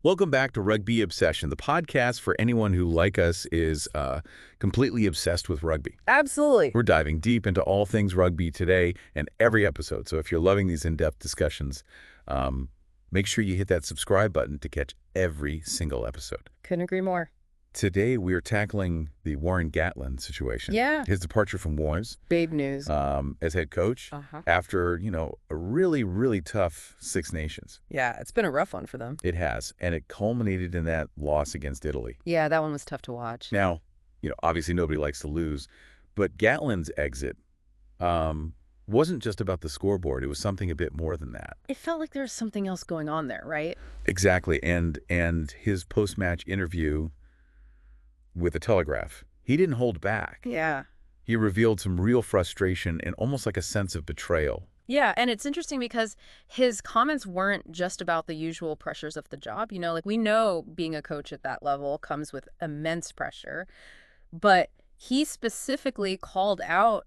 Welcome back to Rugby Obsession, the podcast for anyone who, like us, is completely obsessed with rugby. Absolutely. We're diving deep into all things rugby today and every episode. So if you're loving these in-depth discussions, make sure you hit that subscribe button to catch every single episode. Couldn't agree more. Today, we're tackling the Warren Gatland situation. Yeah. His departure from Wolves Babe news. as head coach after, a really, really tough Six Nations. Yeah, it's been a rough one for them. It has. And it culminated in that loss against Italy. Yeah, that one was tough to watch. Now, obviously nobody likes to lose, but Gatland's exit wasn't just about the scoreboard. It was something a bit more than that. It felt like there was something else going on there, right? Exactly. And his post-match interview with the Telegraph, he didn't hold back. Yeah. He revealed some real frustration and almost like a sense of betrayal. Yeah, and it's interesting because his comments weren't just about the usual pressures of the job. We know being a coach at that level comes with immense pressure, but he specifically called out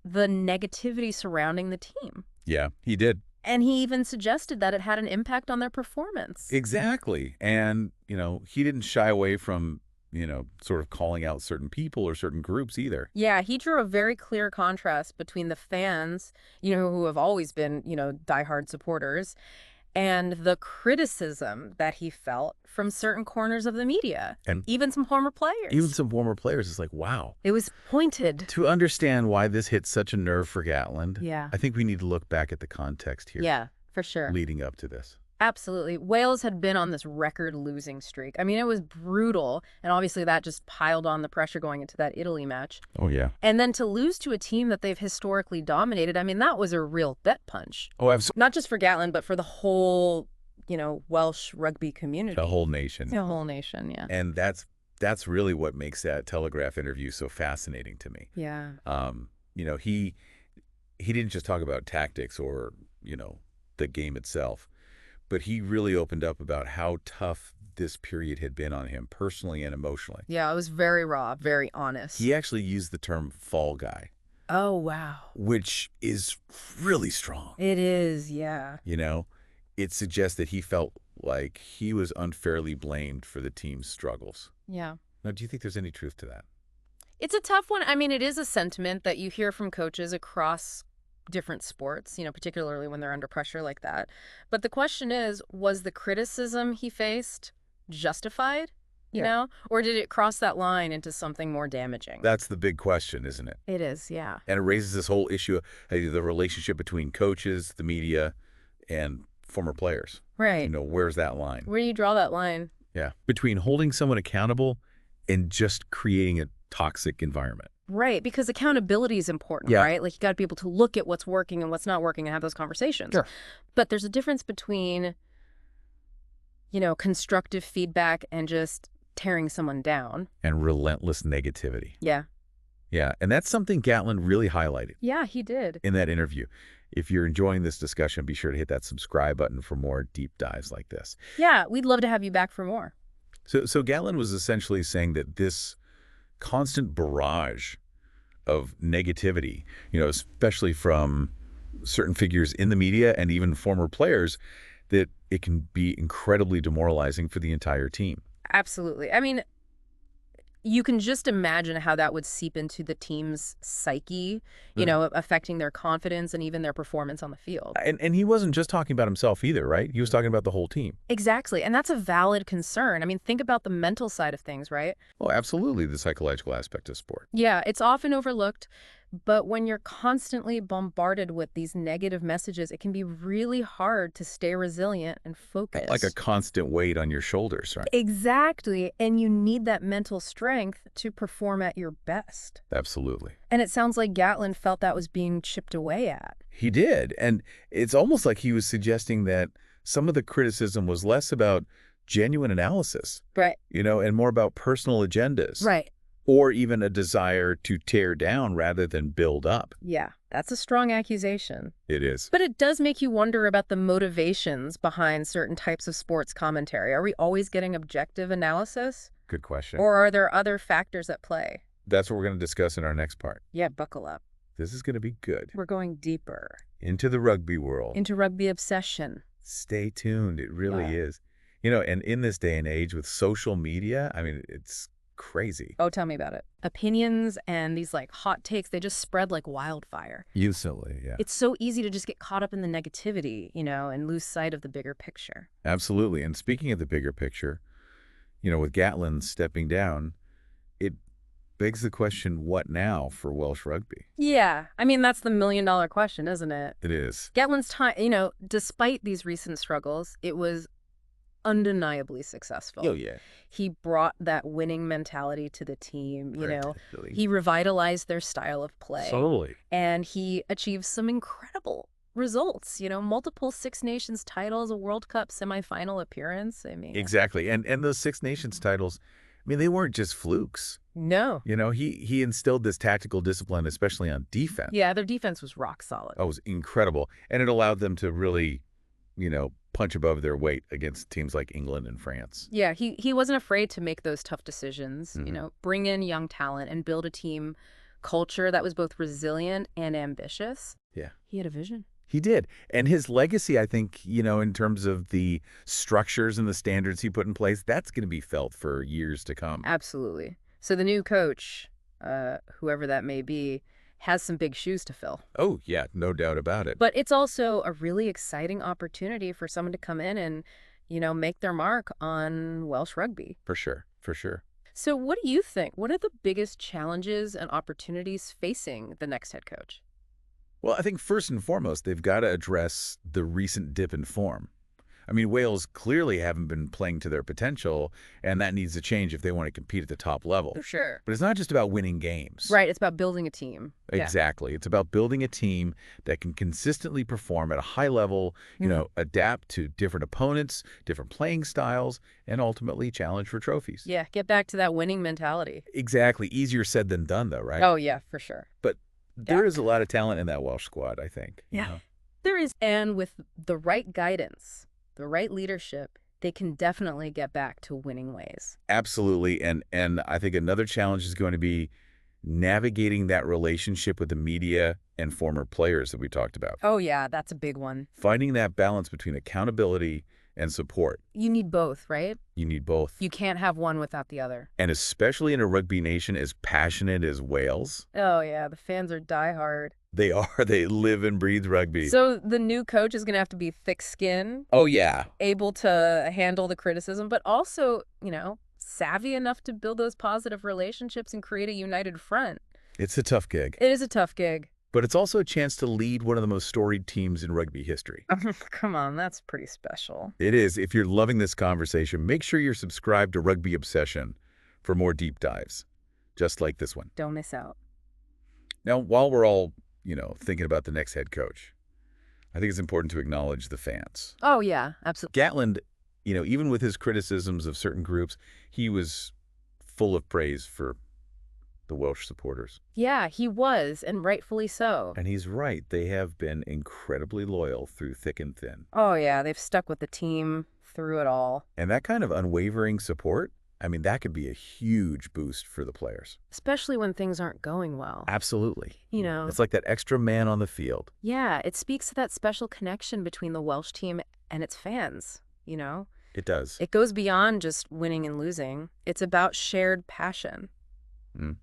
the negativity surrounding the team. Yeah, he did. And he even suggested that it had an impact on their performance. Exactly. And, he didn't shy away from sort of calling out certain people or certain groups either. Yeah, he drew a very clear contrast between the fans, who have always been, diehard supporters, and the criticism that he felt from certain corners of the media, and even some former players. Even some former players. It's like, wow. It was pointed. To understand why this hit such a nerve for Gatland, Yeah. I think we need to look back at the context here. Yeah, for sure. Leading up to this. Absolutely. Wales had been on this record losing streak. I mean, it was brutal. And obviously that just piled on the pressure going into that Italy match. Oh, yeah. And then to lose to a team that they've historically dominated, I mean, that was a real gut punch. Oh, absolutely. Not just for Gatland, but for the whole, Welsh rugby community. The whole nation. The whole nation, yeah. And that's really what makes that Telegraph interview so fascinating to me. Yeah. He didn't just talk about tactics or, the game itself. But he really opened up about how tough this period had been on him personally and emotionally. Yeah, it was very raw, very honest. He actually used the term fall guy. Oh, wow. Which is really strong. It is, yeah. It suggests that he felt like he was unfairly blamed for the team's struggles. Yeah. Now, do you think there's any truth to that? It's a tough one. I mean, it is a sentiment that you hear from coaches across different sports, particularly when they're under pressure like that. But the question is, was the criticism he faced justified, or did it cross that line into something more damaging? That's the big question, isn't it? It is, yeah. And it raises this whole issue of the relationship between coaches, the media, and former players. Right. Where's that line? Where do you draw that line? Yeah. Between holding someone accountable and just creating a toxic environment. Right, because accountability is important, right? Like, you got to be able to look at what's working and what's not working and have those conversations. Sure. But there's a difference between, constructive feedback and just tearing someone down. And relentless negativity. Yeah. Yeah, and that's something Gatland really highlighted. Yeah, he did. In that interview. If you're enjoying this discussion, be sure to hit that subscribe button for more deep dives like this. Yeah, we'd love to have you back for more. So Gatland was essentially saying that this constant barrage of negativity, especially from certain figures in the media and even former players, that it can be incredibly demoralizing for the entire team. Absolutely. I mean, you can just imagine how that would seep into the team's psyche, affecting their confidence and even their performance on the field. And he wasn't just talking about himself either, right? He was talking about the whole team. Exactly. And that's a valid concern. I mean, think about the mental side of things, right? Oh, absolutely. The psychological aspect of sport. Yeah, it's often overlooked. But when you're constantly bombarded with these negative messages, it can be really hard to stay resilient and focused. Like a constant weight on your shoulders, right? Exactly. And you need that mental strength to perform at your best. Absolutely. And it sounds like Gatland felt that was being chipped away at. He did. And it's almost like he was suggesting that some of the criticism was less about genuine analysis. Right. And more about personal agendas. Right. Or even a desire to tear down rather than build up. Yeah, that's a strong accusation. It is. But it does make you wonder about the motivations behind certain types of sports commentary. Are we always getting objective analysis? Good question. Or are there other factors at play? That's what we're going to discuss in our next part. Yeah, buckle up. This is going to be good. We're going deeper. Into the rugby world. Into rugby obsession. Stay tuned. It really is. And in this day and age with social media, I mean, it's crazy. Oh, tell me about it. Opinions and these like hot takes, they just spread like wildfire. Usually, yeah. It's so easy to just get caught up in the negativity, and lose sight of the bigger picture. Absolutely. And speaking of the bigger picture, with Gatland stepping down, it begs the question, what now for Welsh rugby? Yeah. I mean, that's the million-dollar question, isn't it? It is. Gatland's time, despite these recent struggles, it was undeniably successful. Oh, yeah. He brought that winning mentality to the team, Particularly. He revitalized their style of play. Totally. And he achieved some incredible results, multiple Six Nations titles, a World Cup semifinal appearance. I mean, Exactly. And those Six Nations titles, I mean, they weren't just flukes. no. He instilled this tactical discipline, especially on defense. Yeah, their defense was rock solid. Oh, it was incredible. And it allowed them to really, punch above their weight against teams like England and France. Yeah, he wasn't afraid to make those tough decisions, bring in young talent and build a team culture that was both resilient and ambitious. Yeah. He had a vision. He did. And his legacy, I think, in terms of the structures and the standards he put in place, that's going to be felt for years to come. Absolutely. So the new coach, whoever that may be, has some big shoes to fill. Oh, yeah, no doubt about it. But it's also a really exciting opportunity for someone to come in and, make their mark on Welsh rugby. For sure. For sure. So what do you think? What are the biggest challenges and opportunities facing the next head coach? Well, I think first and foremost, they've got to address the recent dip in form. I mean, Wales clearly haven't been playing to their potential, and that needs to change if they want to compete at the top level. For sure. But it's not just about winning games. Right. It's about building a team. Exactly. It's about building a team that can consistently perform at a high level, adapt to different opponents, different playing styles, and ultimately challenge for trophies. Yeah. Get back to that winning mentality. Exactly. Easier said than done, though, right? Oh, yeah, for sure. But there is a lot of talent in that Welsh squad, I think. Yeah. There is. And with the right guidance, the right leadership, they can definitely get back to winning ways. Absolutely. And I think another challenge is going to be navigating that relationship with the media and former players that we talked about. Oh, yeah, that's a big one. Finding that balance between accountability and support. You need both, right? You need both. You can't have one without the other. And especially in a rugby nation as passionate as Wales. Oh, yeah, the fans are diehard. They are. They live and breathe rugby. So the new coach is going to have to be thick-skinned. Oh, yeah. Able to handle the criticism, but also, savvy enough to build those positive relationships and create a united front. It's a tough gig. It is a tough gig. But it's also a chance to lead one of the most storied teams in rugby history. Come on, that's pretty special. It is. If you're loving this conversation, make sure you're subscribed to Rugby Obsession for more deep dives, just like this one. Don't miss out. Now, while we're all, thinking about the next head coach, I think it's important to acknowledge the fans. Oh, yeah, absolutely. Gatland, even with his criticisms of certain groups, he was full of praise for the Welsh supporters. Yeah, he was, and rightfully so. And he's right. They have been incredibly loyal through thick and thin. Oh, yeah, they've stuck with the team through it all. And that kind of unwavering support, I mean, that could be a huge boost for the players. Especially when things aren't going well. Absolutely. It's like that extra man on the field. Yeah, it speaks to that special connection between the Welsh team and its fans, It does. It goes beyond just winning and losing. It's about shared passion. Mm.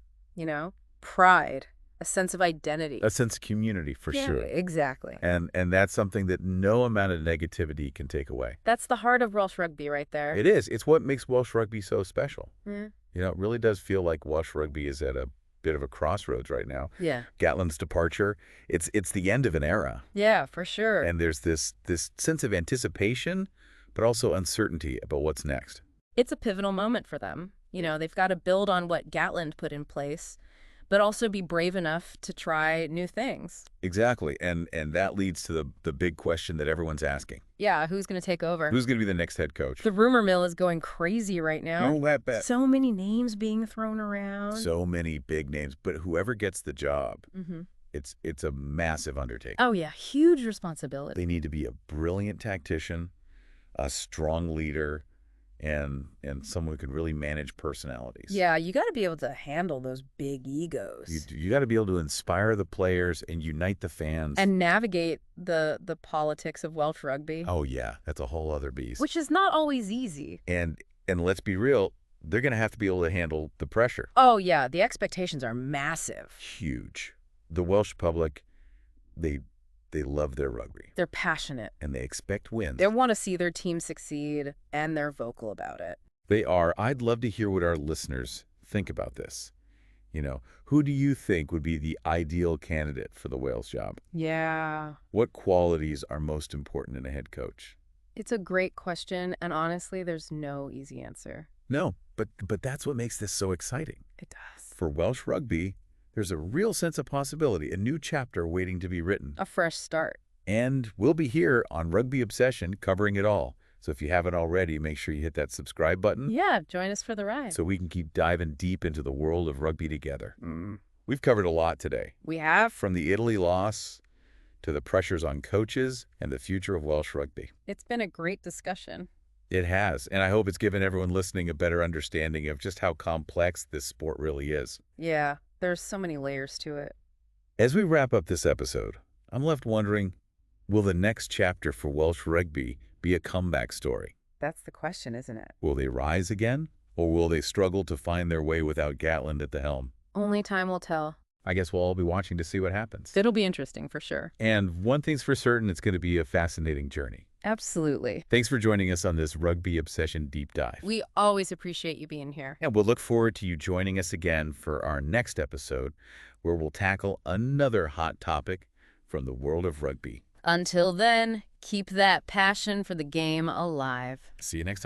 Pride, a sense of identity. A sense of community, for sure. Exactly. And that's something that no amount of negativity can take away. That's the heart of Welsh rugby right there. It is. It's what makes Welsh rugby so special. Yeah. It really does feel like Welsh rugby is at a bit of a crossroads right now. Yeah. Gatland's departure, it's the end of an era. Yeah, for sure. And there's this sense of anticipation, but also uncertainty about what's next. It's a pivotal moment for them. They've got to build on what Gatland put in place, but also be brave enough to try new things. Exactly. And that leads to the big question that everyone's asking. Yeah, who's going to take over? Who's going to be the next head coach? The rumor mill is going crazy right now. Oh, that bet. So many names being thrown around. So many big names. But whoever gets the job, it's a massive undertaking. Oh, yeah. Huge responsibility. They need to be a brilliant tactician, a strong leader, and someone who can really manage personalities. Yeah, you got to be able to handle those big You, egos. you got to be able to inspire the players and unite the fans. And navigate the politics of Welsh rugby. Oh, yeah, that's a whole other beast. Which is not always easy. And let's be real, they're going to have to be able to handle the pressure. Oh, yeah, the expectations are massive. Huge. The Welsh public, they love their rugby. They're passionate. And they expect wins. They want to see their team succeed, and they're vocal about it. They are. I'd love to hear what our listeners think about this. Who do you think would be the ideal candidate for the Wales job? Yeah. What qualities are most important in a head coach? It's a great question, and honestly, there's no easy answer. No, but that's what makes this so exciting. It does. For Welsh rugby, there's a real sense of possibility, a new chapter waiting to be written. A fresh start. And we'll be here on Rugby Obsession covering it all. So if you haven't already, make sure you hit that subscribe button. Yeah, join us for the ride. So we can keep diving deep into the world of rugby together. We've covered a lot today. We have. From the Italy loss to the pressures on coaches and the future of Welsh rugby. It's been a great discussion. It has, and I hope it's given everyone listening a better understanding of just how complex this sport really is. Yeah, there's so many layers to it. As we wrap up this episode, I'm left wondering, will the next chapter for Welsh rugby be a comeback story? That's the question, isn't it? Will they rise again, or will they struggle to find their way without Gatland at the helm? Only time will tell. I guess we'll all be watching to see what happens. It'll be interesting for sure. And one thing's for certain, it's going to be a fascinating journey. Absolutely. Thanks for joining us on this Rugby Obsession Deep Dive. We always appreciate you being here. And we'll look forward to you joining us again for our next episode, where we'll tackle another hot topic from the world of rugby. Until then, keep that passion for the game alive. See you next time.